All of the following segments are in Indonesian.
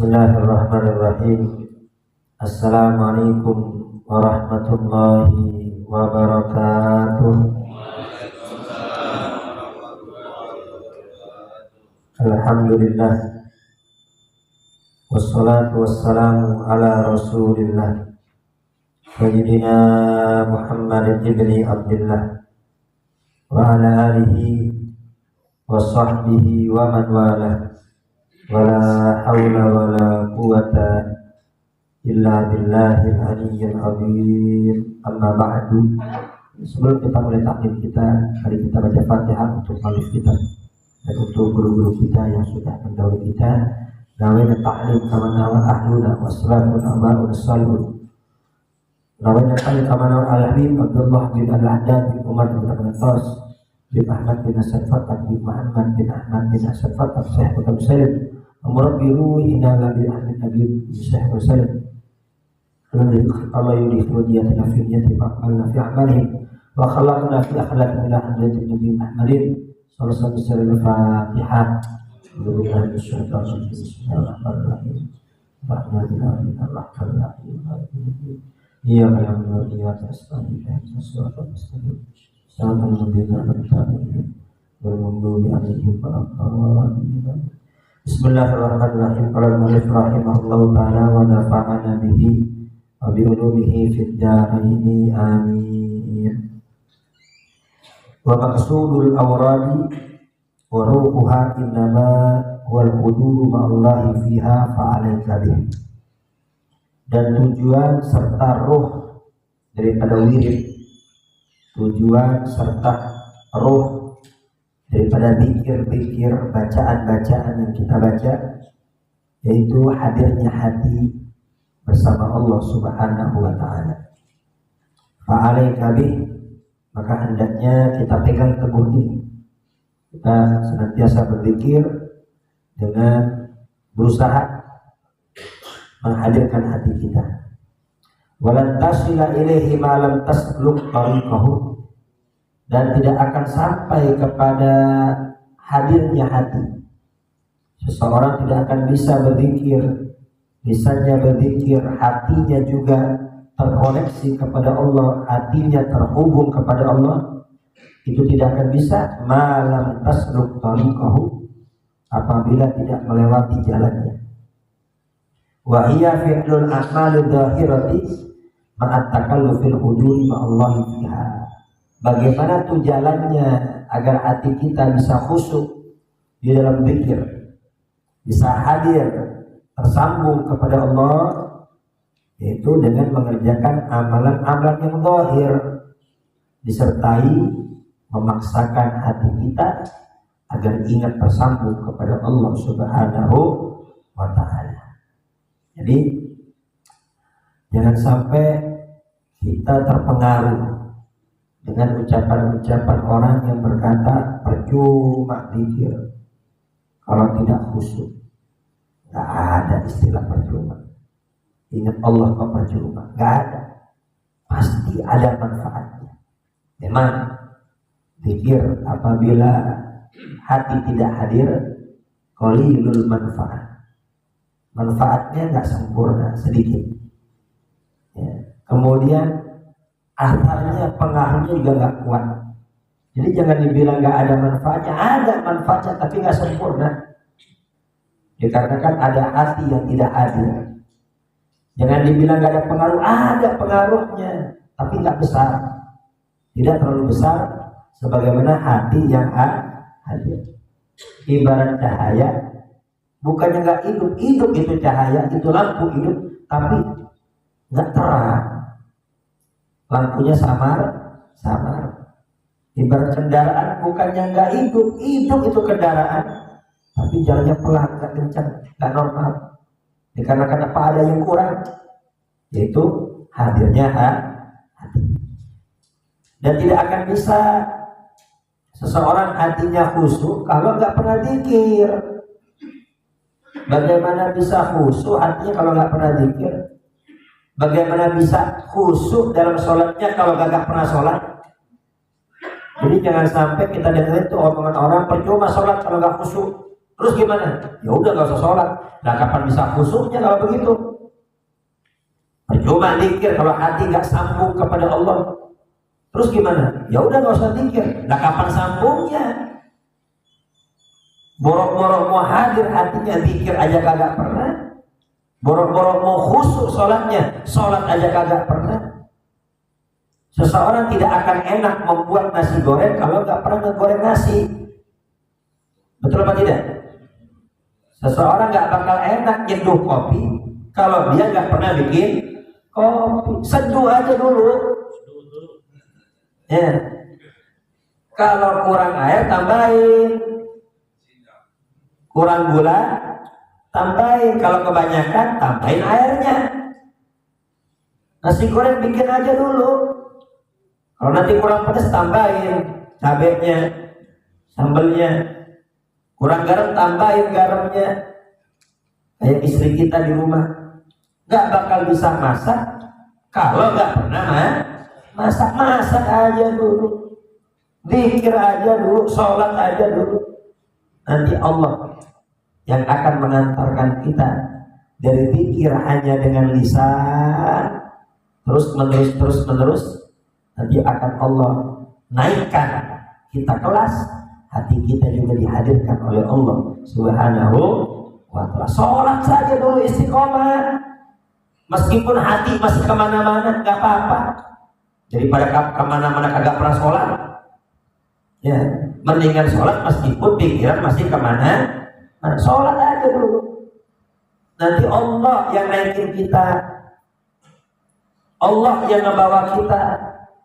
Bismillahirrahmanirrahim. Assalamualaikum warahmatullahi wabarakatuh. Alhamdulillah, wassalatu wassalamu ala rasulillah Sayyidina Muhammad ibni Abdullah wa ala alihi wa sahbihi wa man walah. Wala haula wala quwata illa billahil aliyyil azim. Amma ba'du. Sebelum kita mulai taklim kita, mari kita baca Fatihah untuk maulid kita dan untuk guru-guru kita yang sudah mendahului kita. Nawaitu taklim kama nawa ahluna wassalatu aba'un salun. Nawaitu taklim kama nawa al-habib Abdullah bin al-Haddad bin Umar bin Al-Qas bin Ahmad bin Asad Fatak bin Muhammad bin Ahmad bin Asad Fatak Syekh Bukhari Salim Amrabiru inna labi ahli nabi Syekh Bukhari Salim Allah yudhiru diyatina fi niyati fa'amalna fi amalihim wa khalaqna fi akhlaqina ila hadratin nabi Muhammadin sallallahu alaihi Fatihah. Bismillahirrahmanirrahim. Bismillahirrahmanirrahim. Iya kalam iya tasbih sesuatu mustaqim. Sangat membina kita bermundur alaihi wa Bismillahirrahmanirrahim. Qala al-mu'allif rahimahullahu ta'ala wa nafa'ana bihi wa bi ulumihi fid dharain amin. Wa maqsudul awradi wa ruhuha innama wal huduru ma'allahi fiha fa'alaika bih. Dan tujuan serta ruh daripada wirid, tujuan serta ruh daripada zikir-zikir, bacaan-bacaan yang kita baca, yaitu hadirnya hati bersama Allah Subhanahu wa ta'ala. Fa'alaika bih, maka hendaknya kita pegang teguh ini. Kita senantiasa berzikir dengan berusaha menghadirkan hati kita. Walan tasila ilaihi ma lam tasluk tariqahu, dan tidak akan sampai kepada hadirnya hati. Seseorang tidak akan bisa berzikir, bisanya berzikir, hatinya juga terkoneksi kepada Allah, hatinya terhubung kepada Allah. Itu tidak akan bisa malam tasluk tariqahu, apabila tidak melewati jalannya. Wa hiya fi'lul a'malid dhahirati ma'at takallufil huduri ma'allahi fiha. Bagaimana tuh jalannya agar hati kita bisa khusyuk di dalam zikir, bisa hadir, tersambung kepada Allah, yaitu dengan mengerjakan amalan-amalan yang zahir, disertai memaksakan hati kita agar ingat tersambung kepada Allah Subhanahu wa ta'ala. Jadi jangan sampai kita terpengaruh dengan ucapan-ucapan orang yang berkata percuma zikir kalau tidak khusyuk. Gak ada istilah percuma. Ingat Allah kok percuma? Gak ada. Pasti ada manfaatnya. Memang zikir apabila hati tidak hadir, qalilul manfaat. Manfaatnya gak sempurna, sedikit. Ya. Kemudian asarnya, pengaruhnya juga gak kuat. Jadi jangan dibilang gak ada manfaatnya. Ada manfaatnya tapi gak sempurna. Dikarenakan ada hati yang tidak hadir. Jangan dibilang gak ada pengaruh. Ada pengaruhnya tapi gak besar. Tidak terlalu besar sebagaimana hati yang hadir. Ibarat cahaya, bukannya gak hidup. Hidup itu cahaya, itu lampu hidup, tapi gak terang. Lampunya samar. Ibarat kendaraan, bukannya nggak hidup itu kendaraan, tapi jalannya pelan, nggak kencang, nggak normal. Dikarenakan apa? Ada yang kurang, yaitu hadirnya hati. Dan tidak akan bisa seseorang hatinya khusyuk kalau nggak pernah zikir. Bagaimana bisa khusyuk hatinya kalau nggak pernah zikir? Bagaimana bisa khusyuk dalam sholatnya kalau gak pernah sholat? Jadi jangan sampai kita dengar itu omongan orang percuma sholat kalau gak khusyuk. Terus gimana? Ya udah nggak usah sholat. Nah kapan bisa khusyuknya kalau begitu? Percuma zikir kalau hati nggak sambung kepada Allah. Terus gimana? Ya udah nggak usah zikir. Nah kapan sambungnya? Borok-borok mau hadir hatinya, zikir aja kagak pernah. Borok-borok mau khusyuk sholatnya, sholat aja kagak pernah. Seseorang tidak akan enak membuat nasi goreng kalau nggak pernah ngegoreng nasi. Betul apa tidak? Seseorang nggak bakal enak nyeduh kopi kalau dia nggak pernah bikin kopi. Seduh aja dulu. Ya. Kalau kurang air tambahin, kurang gula tambahin, kalau kebanyakan tambahin airnya. Nasi goreng bikin aja dulu. Kalau nanti kurang pedas tambahin cabenya, sambelnya. Kurang garam tambahin garamnya. Kayak istri kita di rumah nggak bakal bisa masak kalau nggak pernah masak aja dulu, zikir aja dulu, sholat aja dulu. Nanti Allah yang akan mengantarkan kita dari zikir hanya dengan lisan terus menerus, nanti akan Allah naikkan kita kelas, hati kita juga dihadirkan oleh Allah Subhanahu wa ta'ala. Sholat saja dulu istiqomah, meskipun hati masih kemana-mana nggak apa-apa. Daripada kemana-mana kagak pernah sholat, ya mendingan sholat meskipun pikiran masih kemana. Nah, sholat aja dulu. Nanti Allah yang naikin kita, Allah yang membawa kita,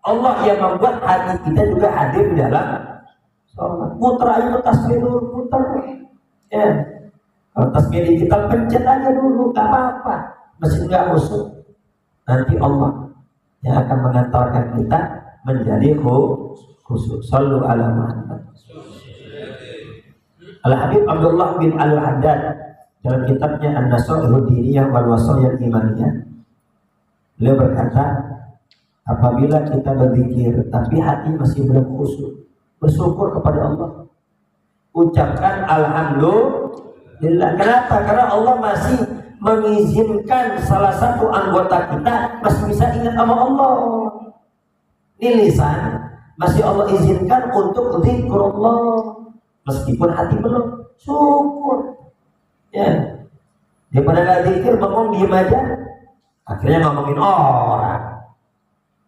Allah yang membuat hati kita juga hadir di dalam sholat. Putar aja tasbih dulu, putar. Ya, kalau tasbih digital pencet aja dulu, gak apa-apa. Mesin gak musuh. Nanti Allah yang akan mengantarkan kita menjadi khusyuk. Sallu ala Muhammad. Al-Habib Abdullah bin Al-Haddad dalam kitabnya An-Nasaihud Diniyah wal Wasayil Imaniyah, beliau berkata, apabila kita berzikir tapi hati masih belum khusyuk, bersyukur kepada Allah, ucapkan alhamdulillah. Kenapa? Karena Allah masih mengizinkan salah satu anggota kita masih bisa ingat sama Allah. Ini lisan masih Allah izinkan untuk zikrullah, meskipun hati belum. Syukur. Ya. Daripada nggak zikir, bengong diem aja, akhirnya ngomongin orang.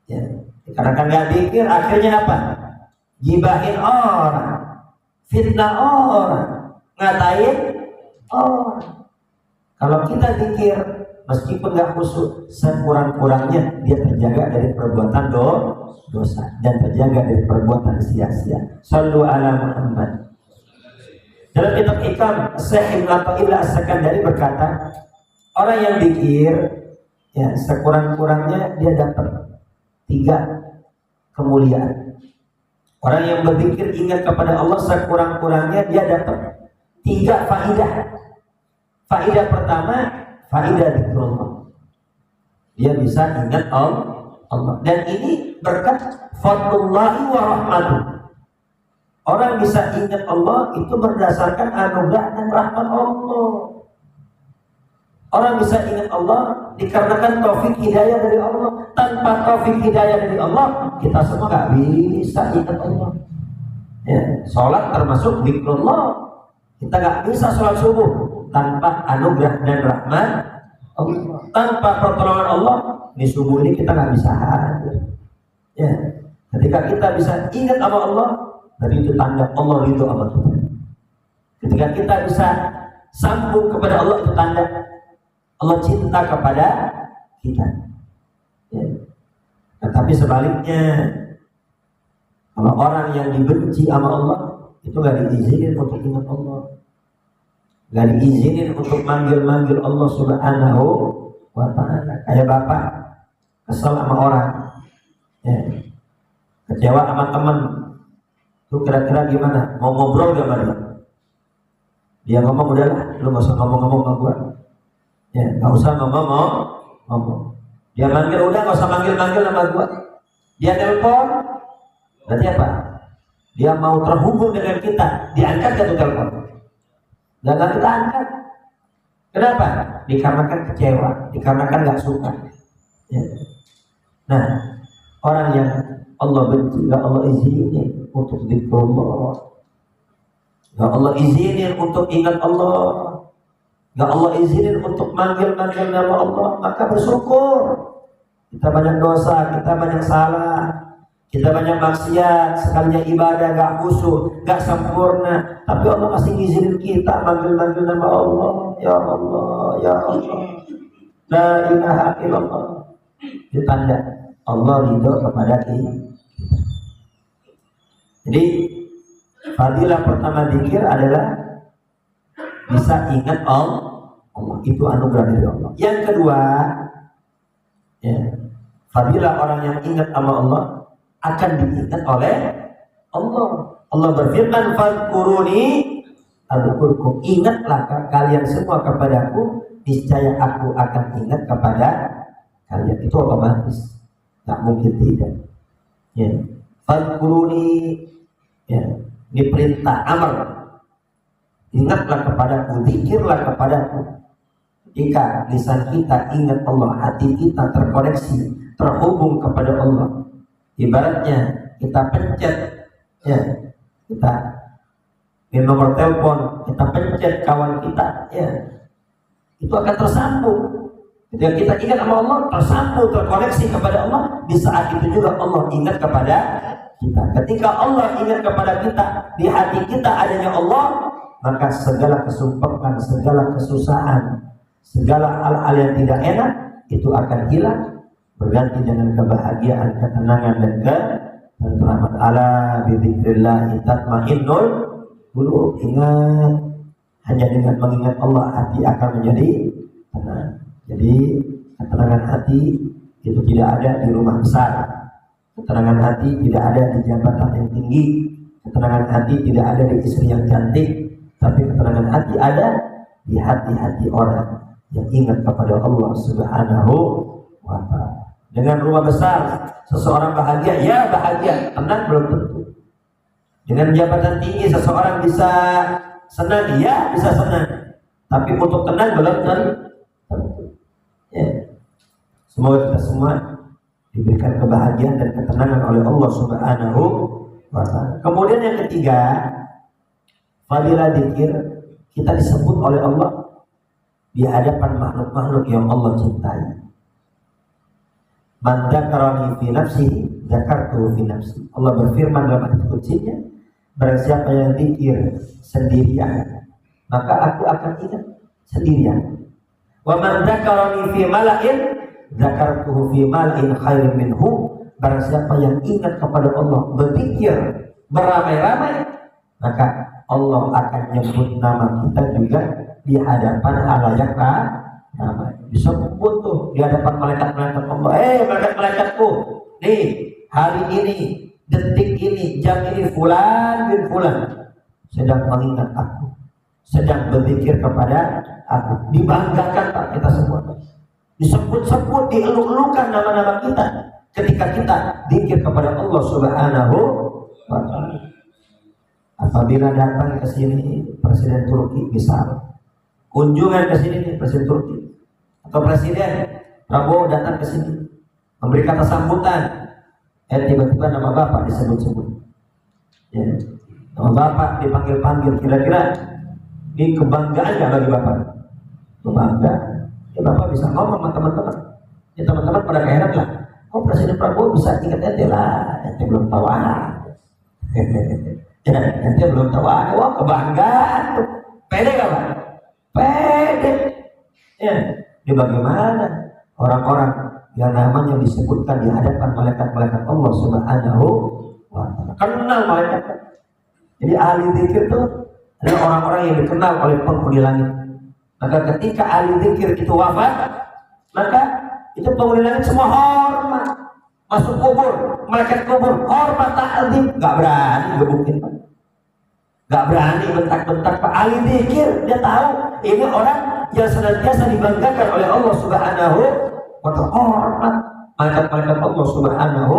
Ya. Karena kan nggak zikir, akhirnya apa? Gibahin orang, fitnah orang, ngatain orang. Kalau kita zikir, meskipun nggak khusyuk, sekurang-kurangnya dia terjaga dari perbuatan dosa dan terjaga dari perbuatan sia-sia. Sallu ala Muhammad. Dalam kitab Hikam, Syekh Ibnu Athaillah As-Sakandari berkata, orang yang zikir, ya sekurang-kurangnya dia dapat 3 kemuliaan. Orang yang berzikir ingat kepada Allah, sekurang-kurangnya dia dapat 3 faidah. Faidah pertama, faidah zikrullah. Dia bisa ingat Allah. Dan ini berkat fadlullahi wa rahmatuh. Orang bisa ingat Allah itu berdasarkan anugerah dan rahmat Allah. Orang bisa ingat Allah dikarenakan taufik hidayah dari Allah. Tanpa taufik hidayah dari Allah, kita semua gak bisa ingat Allah. Ya, sholat termasuk zikrullah. Kita gak bisa sholat subuh tanpa anugerah dan rahmat Allah. Tanpa pertolongan Allah, di subuh ini kita gak bisa hadir. Ya, ketika kita bisa ingat sama Allah, dari itu tanda Allah ridho sama kita. Ketika kita bisa sambung kepada Allah, itu tanda Allah cinta kepada kita. Ya. Tetapi sebaliknya, kalau orang yang dibenci sama Allah, itu gak diizinin untuk ingat Allah, gak diizinin untuk manggil-manggil Allah Subhanahu wa ta'ala. Kayak bapak kesel sama orang, ya, kecewa sama teman, itu kira-kira gimana? Mau ngobrol gak sama dia? Dia ngomong, udahlah, lu gak usah ngomong-ngomong sama gua. Ya, gak usah ngomong. Dia manggil, udah gak usah manggil-manggil sama gua. Dia telepon, berarti apa? Dia mau terhubung dengan kita, diangkat ke telepon. Gak kita angkat. Kenapa? Dikarenakan kecewa, dikarenakan gak suka. Ya. Nah, orang yang Allah benci, gak Allah izinin untuk zikrullah, gak Allah izinin untuk ingat Allah, gak Allah izinin untuk manggil-manggil nama Allah, maka bersyukur. Kita banyak dosa, kita banyak salah, kita banyak maksiat, sekalinya ibadah gak khusyuk, gak sempurna, tapi Allah masih izinin kita manggil-manggil nama Allah. Ya Allah, ya Allah, la ilaha illallah. Itu tanda Allah ridho kepada kita. Jadi fadilah pertama zikir adalah bisa ingat Allah, itu anugerah dari Allah. Yang kedua, ya, fadilah orang yang ingat sama Allah akan diingat oleh Allah. Allah berfirman, "Fadkuruni adzkurkum." Ingatlah kalian semua kepadaku, niscaya aku akan ingat kepada kalian. Itu otomatis, tak mungkin tidak. Ya, fadkuruni, ya, ini perintah amar. Ingatlah kepadaku, zikirlah kepadaku. Jika lisan kita ingat Allah, hati kita terkoneksi, terhubung kepada Allah. Ibaratnya kita pencet, ya, kita di nomor telepon, kita pencet kawan kita, ya, itu akan tersambung. Ketika kita ingat sama Allah, tersambung, terkoneksi kepada Allah. Di saat itu juga Allah ingat kepada kita. Ketika Allah ingat kepada kita, di hati kita adanya Allah, maka segala kesumpekan, segala kesusahan, segala hal-hal yang tidak enak itu akan hilang, berganti dengan kebahagiaan, ketenangan dan ketentraman. Ala bidzikrillah tatmainnul qulub. Ingat, hanya dengan mengingat Allah hati akan menjadi tenang. Jadi ketenangan hati itu tidak ada di rumah besar, ketenangan hati tidak ada di jabatan yang tinggi, ketenangan hati tidak ada di istri yang cantik, tapi ketenangan hati ada di hati-hati orang yang ingat kepada Allah Subhanahu wa ta'ala. Dengan rumah besar seseorang bahagia, ya bahagia, tenang belum tentu. Dengan jabatan tinggi seseorang bisa senang, ya bisa senang, tapi untuk tenang belum tentu. Ya. Semoga kita semua diberikan kebahagiaan dan ketenangan oleh Allah Subhanahu wa ta'ala. Kemudian yang ketiga, fadilah zikir, kita disebut oleh Allah di hadapan makhluk-makhluk yang Allah cintai. Man dzakarani fi nafsihi dzakartuhu fi nafsi. Allah berfirman dalam hadits qudsinya, barang siapa yang zikir sendirian, maka aku akan ingat sendirian. Wa man dzakarani fi mala'in dzakartuhu fi mala'in khairin minhu. Barang siapa yang ingat kepada Allah, berzikir beramai-ramai, maka Allah akan nyebut nama kita juga di hadapan halayak ramai. Disebut tuh di hadapan malaikat-malaikat Allah. Malaikat-malaikatku, nih hari ini, detik ini, jam ini, fulan bin fulan sedang mengingat aku, sedang berzikir kepada aku. Dibanggakan Pak kita semua. Disebut-sebut, dieluk-elukan nama-nama kita ketika kita zikir kepada Allah Subhanahu wa ta'ala. Apabila datang ke sini Presiden Turki, misal kunjungan ke sini nih Presiden Turki atau Presiden Prabowo datang ke sini memberi kata sambutan, tiba-tiba nama Bapak disebut-sebut, ya, nama Bapak dipanggil-panggil, kira-kira ini kebanggaan nggak bagi Bapak? Kebanggaan. Ya, Bapak bisa ngomong sama teman-teman, ya teman-teman pada heran lah, kok Presiden Prabowo bisa ingat ente lah, ente belum tahu ya, ente belum tahu wah kebanggaan tuh, pede gak Pak? Pede. Ya, ini bagaimana orang-orang yang namanya disebutkan di hadapan malaikat-malaikat Allah Subhanahu wa ta'ala, kenal malaikat. Jadi ahli zikir itu adalah orang-orang yang dikenal oleh penghuni langit. Maka ketika ahli zikir itu wafat, maka itu penghuni langit semua hormat, masuk kubur, malaikat kubur hormat ta'zim, nggak berani gebukin Pak, nggak berani bentak-bentak Pak. Ahli zikir dia tahu ini orang yang senantiasa dibanggakan oleh Allah Subhanahu wa ta'ala, hormat malaikat-malaikat Allah Subhanahu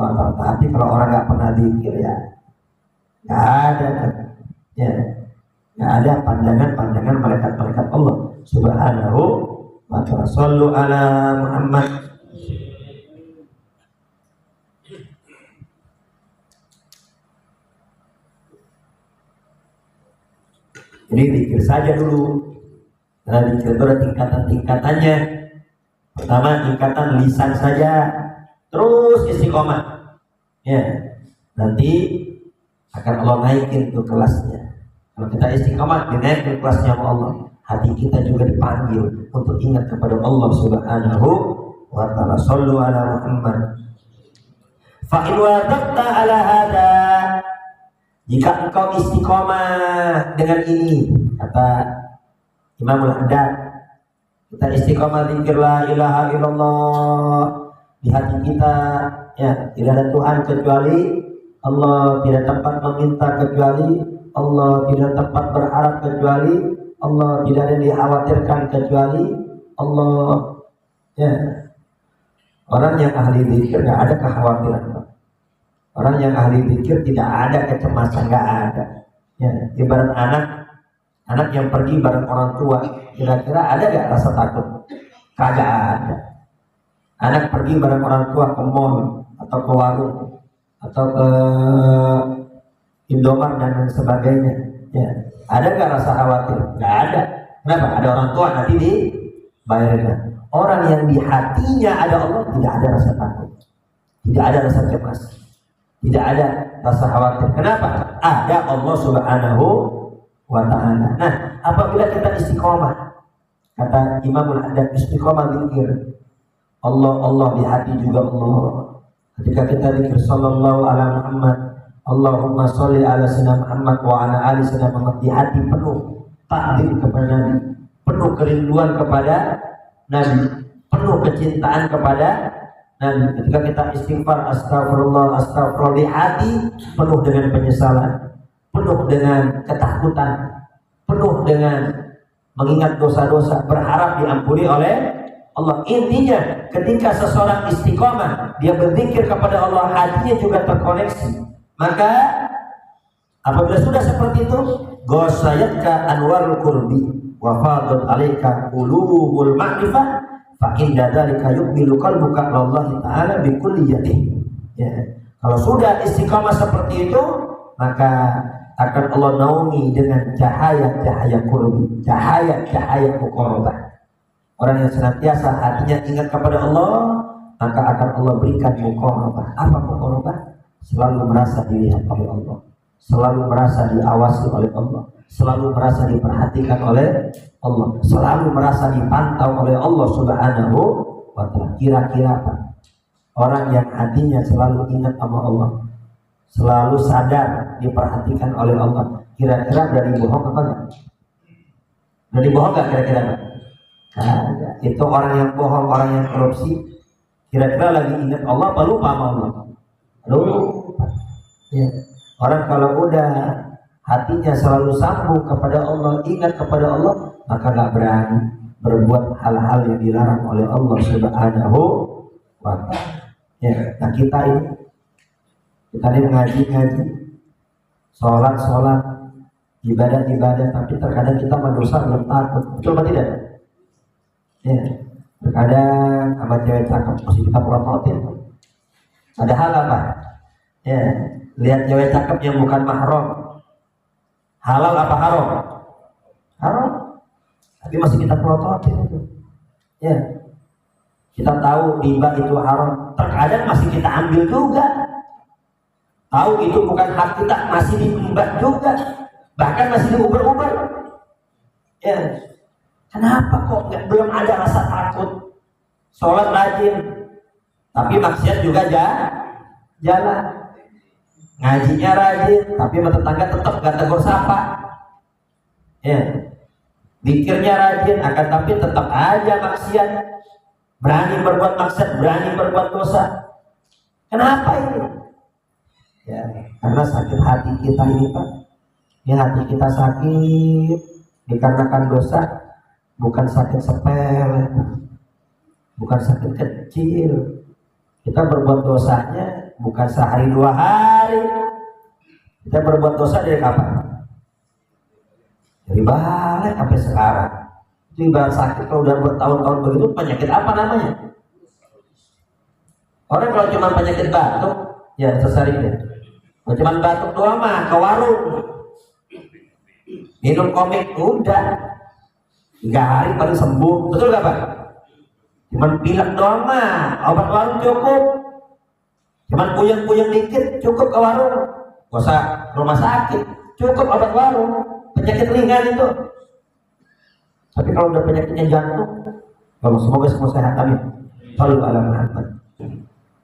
wa ta'ala. Tapi kalau orang nggak pernah zikir, ya nggak ada, ya Nggak ada pandangan malaikat-malaikat Allah Subhanahu wa ta'ala. Shallu ala Muhammad. Jadi zikir saja dulu. Karena zikir itu ada tingkatan-tingkatannya. Pertama tingkatan lisan saja, terus istiqomah. Ya, nanti akan Allah naikin tuh kelasnya. Kalau kita istiqomah, dinaikin kelasnya sama Allah. Hati kita juga dipanggil untuk ingat kepada Allah Subhanahu wa ta'ala. Shallu ala Muhammad. Fa in wadaqta ala hada, jika engkau istiqomah dengan ini, kata Imamul Haddad, kita istiqomah zikir la ilaha illallah di hati kita, ya, tidak ada Tuhan kecuali Allah, tidak tempat meminta kecuali Allah, tidak tempat berharap kecuali Allah, tidak ada yang dikhawatirkan kecuali Allah. Ya, orang yang ahli zikir nggak ada kekhawatiran. Orang yang ahli zikir tidak ada kecemasan, nggak ada. Ya, ibarat anak yang pergi bareng orang tua, kira-kira ada nggak rasa takut? Kagak ada. Anak pergi bareng orang tua ke mall atau ke warung atau ke Indomaret dan lain sebagainya. Ya, ada nggak rasa khawatir? Nggak ada. Kenapa? Ada orang tua, nanti dibayarin. Orang yang di hatinya ada Allah, tidak ada rasa takut, tidak ada rasa cemas, tidak ada rasa khawatir. Kenapa? Ada Allah Subhanahu wa ta'ala. Nah, apabila kita istiqomah, kata Imamul Haddad, istiqomah zikir Allah, Allah di hati juga Allah. Ketika kita zikir sallallahu ala Muhammad, Allahumma sholli ala sayyidina Muhammad wa ala ali sayyidina Muhammad, di hati penuh takdir kepada Nabi, penuh kerinduan kepada Nabi, penuh kecintaan kepada Nabi. Ketika kita istighfar astagfirullah, astagfirullah, di hati penuh dengan penyesalan, penuh dengan ketakutan, penuh dengan mengingat dosa-dosa, berharap diampuni oleh Allah. Intinya ketika seseorang istiqomah, dia berzikir kepada Allah, hatinya juga terkoneksi. Maka apabila sudah seperti itu, ghasayatka anwarul qurbi wa fadat alaika ulumul ma'rifah, fa inda dzalika yuqbilu qalbuka lillahi ta'ala bi kulliyatihi. Ya, kalau sudah istiqamah seperti itu, maka akan Allah naungi dengan cahaya-cahaya qurbi, cahaya-cahaya muqarrabah. Orang yang senantiasa hatinya ingat kepada Allah, maka akan Allah berikan muqarrabah. Apa muqarrabah? Selalu merasa dilihat oleh Allah, selalu merasa diawasi oleh Allah, selalu merasa diperhatikan oleh Allah, selalu merasa dipantau oleh Allah Subhanahu wa ta'ala. Kira-kira apa? Orang yang hatinya selalu ingat sama Allah, selalu sadar diperhatikan oleh Allah, kira-kira dari bohong apa enggak? Dari bohong enggak kira-kira? Nah, itu orang yang bohong, orang yang korupsi, kira-kira lagi ingat Allah apa lupa sama Allah? Lupa. Ya. Orang kalau udah hatinya selalu sambung kepada Allah, ingat kepada Allah, maka gak berani berbuat hal-hal yang dilarang oleh Allah Subhanahu wa ta'ala. Ya, nah kita ini ngaji, sholat, ibadah, tapi terkadang kita mendosa belum takut. Betul apa tidak? Ya, terkadang sama cewek cakep masih kita promotin. Ada hal apa? Ya, lihat cewek cakep yang bukan mahram. Halal apa haram? Haram. Tapi masih kita prototin itu. Ya. Kita tahu riba itu haram, terkadang masih kita ambil juga. Tahu itu bukan hak kita, masih diembat juga. Bahkan masih diuber-uber. Ya. Kenapa kok belum ada rasa takut? Sholat rajin, tapi maksiat juga jalan. Ngajinya rajin, tapi sama tetangga tetap gak tegur sapa. Ya. Zikirnya rajin, akan tapi tetap aja maksiat. Berani berbuat maksiat, berani berbuat dosa. Kenapa ini? Ya, karena sakit hati kita ini, Pak. Ya, hati kita sakit dikarenakan dosa, bukan sakit sepele, bukan sakit kecil. Kita berbuat dosanya bukan sehari dua hari. Kita berbuat dosa dari kapan? dari balik sampai sekarang. Itu ibarat sakit kalau udah bertahun-tahun begitu, penyakit apa namanya? Orang kalau cuma penyakit batuk, ya sesarinya. Kalau cuma batuk doang mah ke warung, minum komik udah 3 hari paling sembuh, betul gak Pak? Cuman pilek doang mah obat warung cukup. Cuman puyeng-puyeng dikit cukup ke warung, gak usah rumah sakit, cukup obat warung. Penyakit ringan itu. Tapi kalau udah penyakitnya jantung, semoga semua sehat, amin. Sallu ala Muhammad.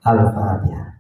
Al-Fatihah.